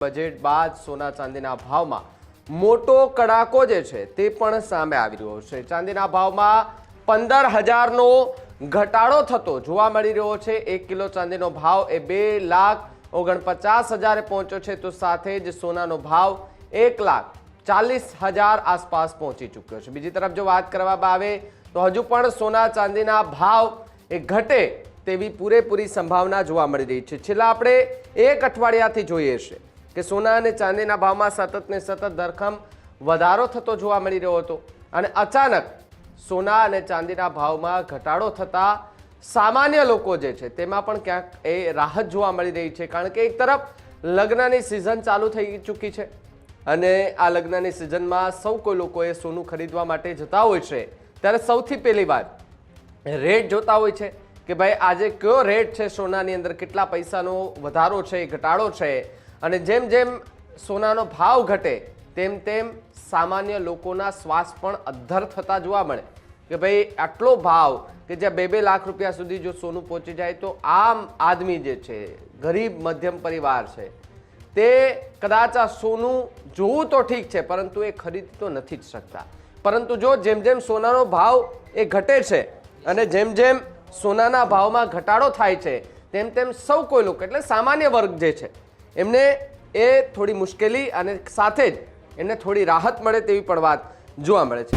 Budget બાદ સોના ચાંદીના ભાવમાં મોટો કડાકો જે છે તે પણ સામે આવી રહ્યો છે। ચાંદીના ભાવમાં 15,000નો ઘટાડો થતો જોવા મળી રહ્યો છે। 1 કિલો ચાંદીનો ભાવ એ 2,49,000 પહોંચ્યો છે, તો સાથે જ સોનાનો ભાવ 1,40,000 આસપાસ પહોંચી ચૂક્યો છે। બીજી તરફ જો વાત કરવામાં આવે તો હજુ પણ સોના ચાંદીના ભાવ એ ઘટે તેવી પૂરેપૂરી સંભાવના જોવા મળી રહી છે। છેલ્લા આપણે એક અઠવાડિયાથી જોઈએ છે કે સોના અને ચાંદીના ભાવમાં સતત ને સતત ધરખમ વધારો થતો જોવા મળી રહ્યો હતો અને અચાનક સોના અને ચાંદીના ભાવમાં ઘટાડો થતા સામાન્ય લોકો જે છે તેમાં પણ ક્યાંક એ રાહત જોવા મળી રહી છે, કારણ કે એક તરફ લગ્નની સિઝન ચાલુ થઈ ચૂકી છે અને આ લગ્નની સિઝનમાં સૌ કોઈ લોકોએ સોનું ખરીદવા માટે જતા હોય છે ત્યારે સૌથી પહેલી વાર રેટ જોતા હોય છે કે ભાઈ આજે કયો રેટ છે, સોનાની અંદર કેટલા પૈસાનો વધારો છે, ઘટાડો છે। અને જેમ જેમ સોનાનો ભાવ ઘટે તેમ તેમ સામાન્ય લોકોના શ્વાસ પણ અદ્ધર થતા જોવા મળે કે ભાઈ આટલો ભાવ કે જ્યાં 2-2 લાખ રૂપિયા સુધી જો સોનું પહોંચી જાય તો આમ આદમી જે છે, ગરીબ મધ્યમ પરિવાર છે, તે કદાચ આ સોનું જોવું તો ઠીક છે પરંતુ એ ખરીદી તો નથી જ શકતા। પરંતુ જો જેમ જેમ સોનાનો ભાવ એ ઘટે છે અને જેમ જેમ સોનાના ભાવમાં ઘટાડો થાય છે તેમ તેમ સૌ કોઈ લોકો એટલે સામાન્ય વર્ગ જે છે એમને એ થોડી મુશ્કેલી અને સાથે જ એમને થોડી રાહત મળે તેવી પણ વાત જોવા મળે છે।